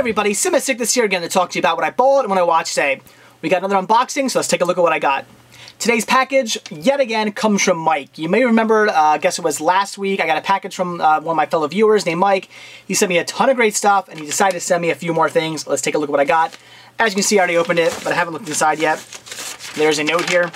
everybody, Sick this year again to talk to you about what I bought and what I watched today. We got another unboxing, so let's take a look at what I got. Today's package, yet again, comes from Mike. You may remember, I guess it was last week, I got a package from one of my fellow viewers named Mike. He sent me a ton of great stuff, and he decided to send me a few more things. Let's take a look at what I got. As you can see, I already opened it, but I haven't looked inside yet. There's a note here,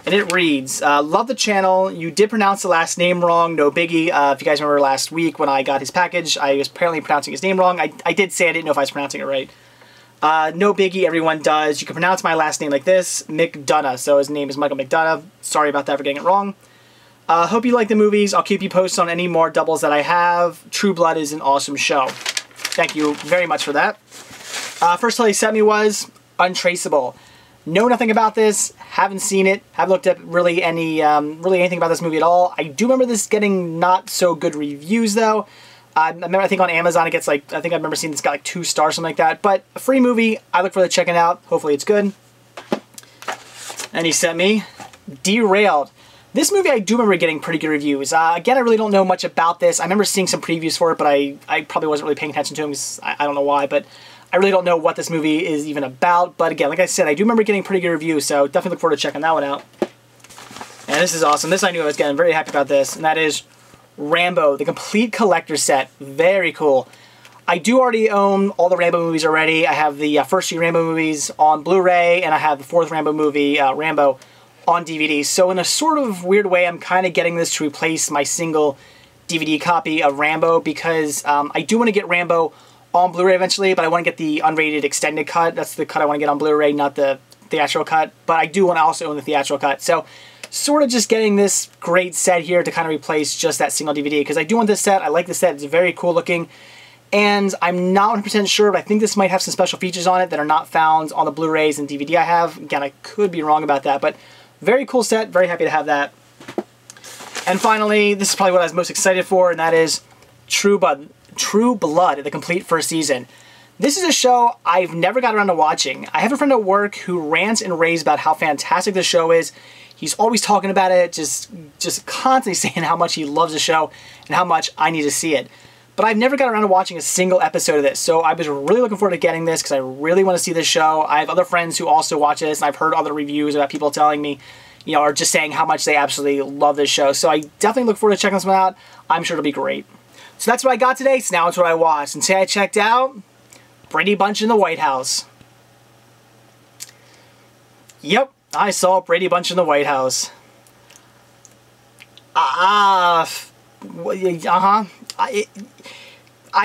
and it reads, love the channel. You did pronounce the last name wrong, no biggie. If you guys remember last week when I got his package, I was apparently pronouncing his name wrong. I did say I didn't know if I was pronouncing it right. No biggie, everyone does. You can pronounce my last name like this, McDonough. So his name is Michael McDonough. Sorry about that for getting it wrong. Hope you like the movies. I'll keep you posted on any more doubles that I have. True Blood is an awesome show. Thank you very much for that. First title he sent me was Untraceable. Know nothing about this, haven't seen it, haven't looked up really anything about this movie at all. I do remember this getting not so good reviews though. I think on Amazon it gets like, I think I remember seeing this got like 2 stars, something like that. But a free movie, I look forward to checking it out. Hopefully it's good. And he sent me Derailed. This movie I do remember getting pretty good reviews. Again, I really don't know much about this. I remember seeing some previews for it, but I probably wasn't really paying attention to them because I don't know why, but I really don't know what this movie is even about. But again, like I said, I do remember getting pretty good reviews, so definitely look forward to checking that one out. And this is awesome. This I knew I was getting. Very happy about this, and that is Rambo, the complete collector set. Very cool. I do already own all the Rambo movies already. I have the first 3 Rambo movies on Blu-ray, and I have the 4th Rambo movie, Rambo, on DVD. So in a sort of weird way, I'm kind of getting this to replace my single DVD copy of Rambo because I do want to get Rambo on Blu-ray eventually, but I want to get the unrated extended cut. That's the cut I want to get on Blu-ray, not the theatrical cut. But I do want to also own the theatrical cut. So sort of just getting this great set here to kind of replace just that single DVD, because I do want this set. I like this set. It's very cool looking. And I'm not 100% sure, but I think this might have some special features on it that are not found on the Blu-rays and DVD I have. Again, I could be wrong about that, but very cool set. Very happy to have that. And finally, this is probably what I was most excited for, and that is True Blood, the complete first season. This is a show I've never got around to watching. I have a friend at work who rants and raves about how fantastic the show is. He's always talking about it, just constantly saying how much he loves the show and how much I need to see it. But I've never got around to watching a single episode of this, so I was really looking forward to getting this because I really want to see this show. I have other friends who also watch this, and I've heard other reviews about people telling me, you know, or just saying how much they absolutely love this show. So I definitely look forward to checking this one out. I'm sure it'll be great. So that's what I got today, so now it's what I watched. And today I checked out Brady Bunch in the White House. Yep, I saw Brady Bunch in the White House. I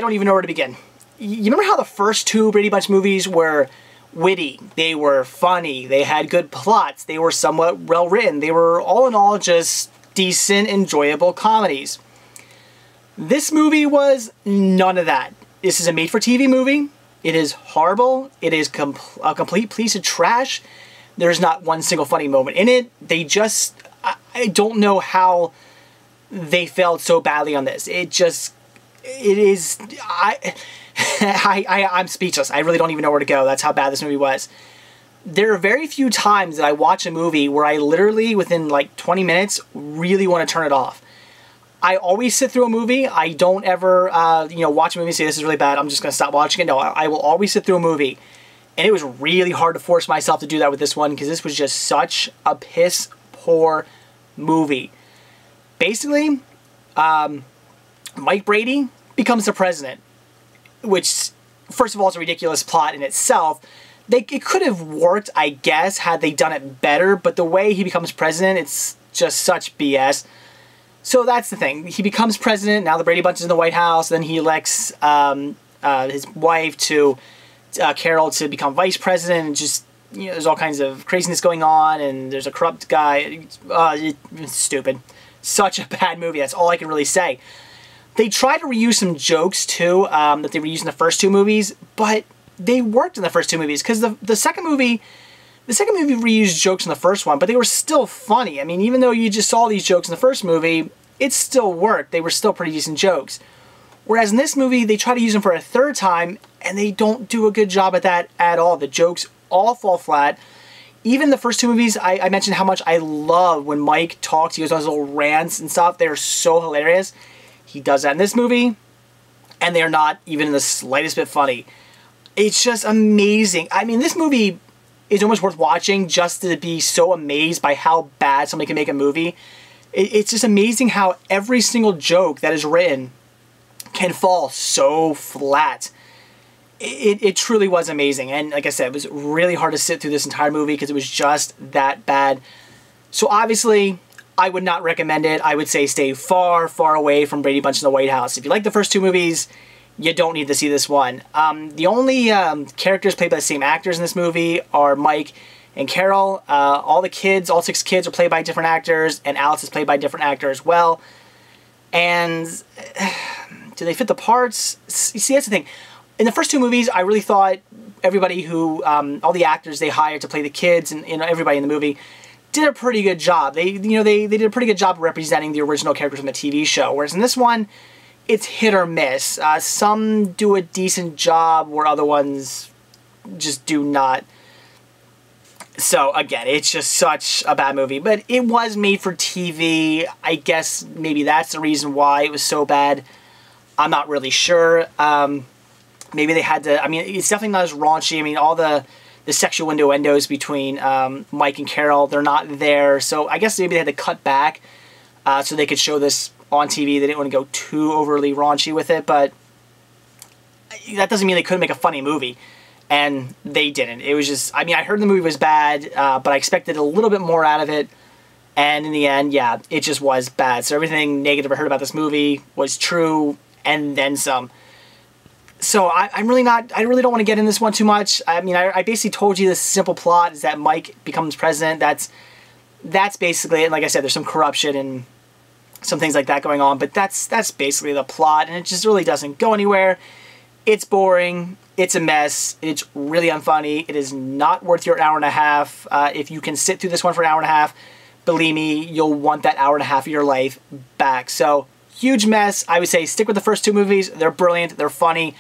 don't even know where to begin. You remember how the first 2 Brady Bunch movies were witty, they were funny, they had good plots, they were somewhat well written, they were all in all just decent, enjoyable comedies. This movie was none of that. This is a made-for-TV movie. It is horrible. It is a complete piece of trash. There's not one single funny moment in it. They just, I don't know how they failed so badly on this. I'm speechless. I really don't even know where to go. That's how bad this movie was. There are very few times that I watch a movie where I literally, within like 20 minutes, really want to turn it off. I always sit through a movie. I don't ever, watch a movie and say, this is really bad, I'm just going to stop watching it. No, I will always sit through a movie. And it was really hard to force myself to do that with this one because this was just such a piss-poor movie. Basically, Mike Brady becomes the president, which, first of all, is a ridiculous plot in itself. It could have worked, I guess, had they done it better, but the way he becomes president, it's just such BS. So that's the thing. He becomes president, now the Brady Bunch is in the White House, then he elects his wife Carol to become vice president, and just, you know, there's all kinds of craziness going on, and there's a corrupt guy. It's stupid. Such a bad movie, that's all I can really say. They tried to reuse some jokes, too, that they reused in the first 2 movies, but they worked in the first 2 movies, because the second movie reused jokes in the first one, but they were still funny. I mean, even though you just saw these jokes in the first movie, it still worked. They were still pretty decent jokes. Whereas in this movie, they try to use them for a 3rd time, and they don't do a good job at that at all. The jokes all fall flat. Even the first 2 movies, I mentioned how much I love when Mike talks. He goes on his little rants and stuff. They're so hilarious. He does that in this movie, and they're not even in the slightest bit funny. It's just amazing. I mean, this movie is almost worth watching just to be so amazed by how bad somebody can make a movie. It's just amazing how every single joke that is written can fall so flat. It truly was amazing. And like I said, it was really hard to sit through this entire movie because it was just that bad. So obviously, I would not recommend it. I would say stay far, far away from Brady Bunch in the White House. If you like the first two movies, you don't need to see this one. The only characters played by the same actors in this movie are Mike and Carol. All the kids, all 6 kids, are played by different actors, and Alice is played by a different actor as well. And do they fit the parts? See, that's the thing. In the first two movies, I really thought everybody who, all the actors they hired to play the kids and everybody in the movie did a pretty good job. They did a pretty good job representing the original characters from the TV show. Whereas in this one, it's hit or miss. Some do a decent job where other ones just do not. So again, it's just such a bad movie. But it was made for TV. I guess maybe that's the reason why it was so bad. I'm not really sure. Maybe they had to, I mean, it's definitely not as raunchy. I mean, all the sexual innuendos between Mike and Carol, they're not there. So I guess maybe they had to cut back so they could show this on TV. They didn't want to go too overly raunchy with it, but that doesn't mean they couldn't make a funny movie. And they didn't. It was just, I mean, I heard the movie was bad, but I expected a little bit more out of it. And in the end, yeah, it just was bad. So everything negative I heard about this movie was true, and then some. So I really don't want to get in this one too much. I mean, I basically told you the simple plot is that Mike becomes president. That's basically it. And like I said, there's some corruption and some things like that going on, but that's basically the plot, and it just really doesn't go anywhere. It's boring. It's a mess. It's really unfunny. It is not worth your hour and a half. If you can sit through this one for an hour and a half, believe me, you'll want that hour and a half of your life back. So, huge mess. I would say stick with the first two movies. They're brilliant. They're funny.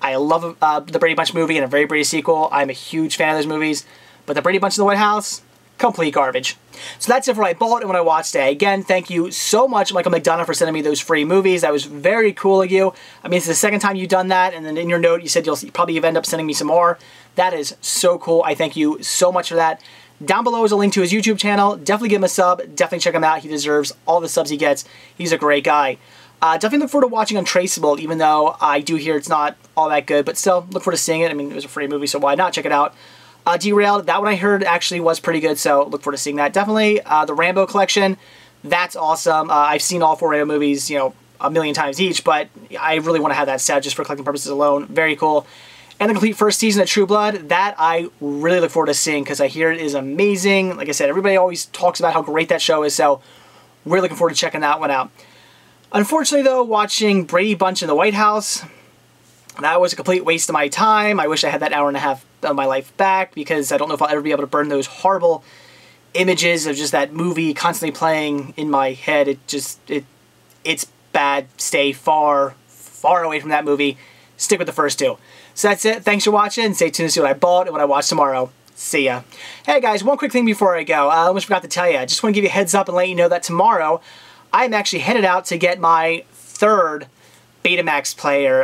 I love the Brady Bunch movie and a very Brady sequel. I'm a huge fan of those movies. But the Brady Bunch in the White House, complete garbage. So that's it for what I bought and what I watched today. Again, thank you so much, Michael McDonough, for sending me those free movies. That was very cool of you. I mean, it's the second time you've done that, and then in your note you said you'll probably end up sending me some more. That is so cool. I thank you so much for that. Down below is a link to his YouTube channel. Definitely give him a sub. Definitely check him out. He deserves all the subs he gets. He's a great guy. Definitely look forward to watching Untraceable, even though I do hear it's not all that good, but still, look forward to seeing it. I mean, it was a free movie, so why not check it out? Derailed, that one I heard actually was pretty good, so look forward to seeing that. Definitely the Rambo collection, that's awesome. I've seen all 4 Rambo movies, you know, a million times each, but I really want to have that set just for collecting purposes alone. Very cool. And the complete first season of True Blood, that I really look forward to seeing because I hear it is amazing. Like I said, everybody always talks about how great that show is, so really looking forward to checking that one out. Unfortunately, though, watching Brady Bunch in the White House, that was a complete waste of my time. I wish I had that hour and a half of my life back because I don't know if I'll ever be able to burn those horrible images of just that movie constantly playing in my head. It's bad. Stay far, far away from that movie. Stick with the first two. So that's it. Thanks for watching. Stay tuned to see what I bought and what I watch tomorrow. See ya. Hey guys, one quick thing before I go. I almost forgot to tell you. I just want to give you a heads up and let you know that tomorrow I'm actually headed out to get my 3rd Betamax player.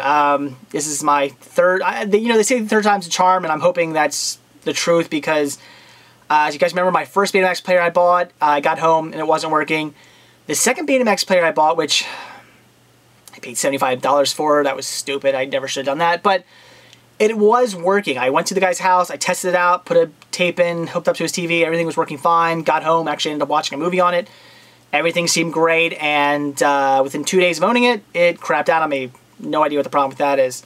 This is my 3rd. You know, they say the 3rd time's a charm, and I'm hoping that's the truth because, as you guys remember, my first Betamax player I bought, I got home and it wasn't working. The 2nd Betamax player I bought, which I paid $75 for, that was stupid. I never should have done that, but it was working. I went to the guy's house, I tested it out, put a tape in, hooked up to his TV, everything was working fine, got home, actually ended up watching a movie on it. Everything seemed great, and within 2 days of owning it, it crapped out on me. No idea what the problem with that is.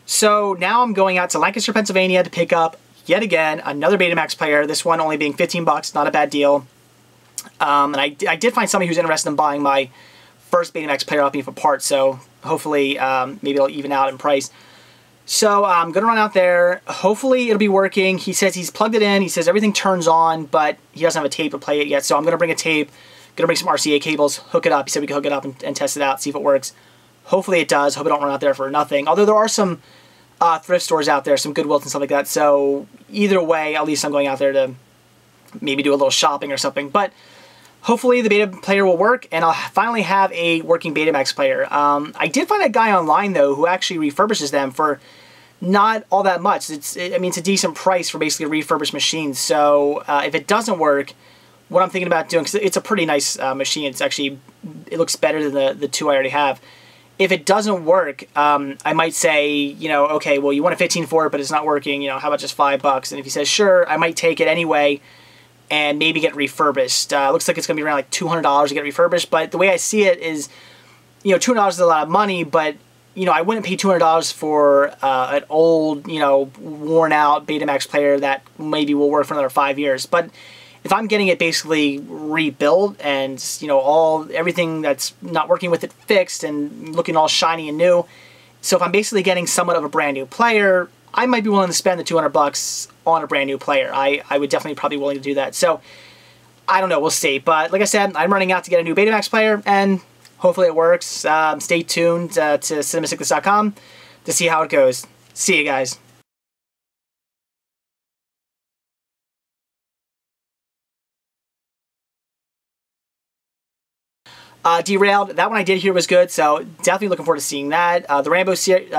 So now I'm going out to Lancaster, Pennsylvania to pick up, yet again, another Betamax player, this one only being 15 bucks, not a bad deal. And I did find somebody who's interested in buying my first Betamax player off me for parts, so hopefully maybe it'll even out in price. So I'm going to run out there. Hopefully it'll be working. He says he's plugged it in. He says everything turns on, but he doesn't have a tape to play it yet, so I'm going to bring a tape. Gonna bring some RCA cables, hook it up. He said we could hook it up and test it out, see if it works. Hopefully it does. Hope I don't run out there for nothing. Although there are some thrift stores out there, some Goodwills and stuff like that. So either way, at least I'm going out there to maybe do a little shopping or something. But hopefully the beta player will work, and I'll finally have a working Betamax player. I did find a guy online, though, who actually refurbishes them for not all that much. I mean, it's a decent price for basically a refurbished machine. So if it doesn't work, what I'm thinking about doing, because it's a pretty nice machine. It's actually, it looks better than the two I already have. If it doesn't work, I might say, you know, okay, well, you want a 15 for it, but it's not working. You know, how about just $5? And if he says sure, I might take it anyway and maybe get refurbished. Looks like it's going to be around like $200 to get refurbished. But the way I see it is, you know, $200 is a lot of money, but you know, I wouldn't pay $200 for an old, you know, worn out Betamax player that maybe will work for another 5 years. But if I'm getting it basically rebuilt and, you know, everything that's not working with it fixed and looking all shiny and new, so if I'm basically getting somewhat of a brand new player, I might be willing to spend the $200 on a brand new player. I would definitely probably be willing to do that. So I don't know, we'll see. But like I said, I'm running out to get a new Betamax player, and hopefully it works. Stay tuned to CinemaSickless.com to see how it goes. See you guys. Derailed, that one I did hear was good, so definitely looking forward to seeing that. The Rambo series,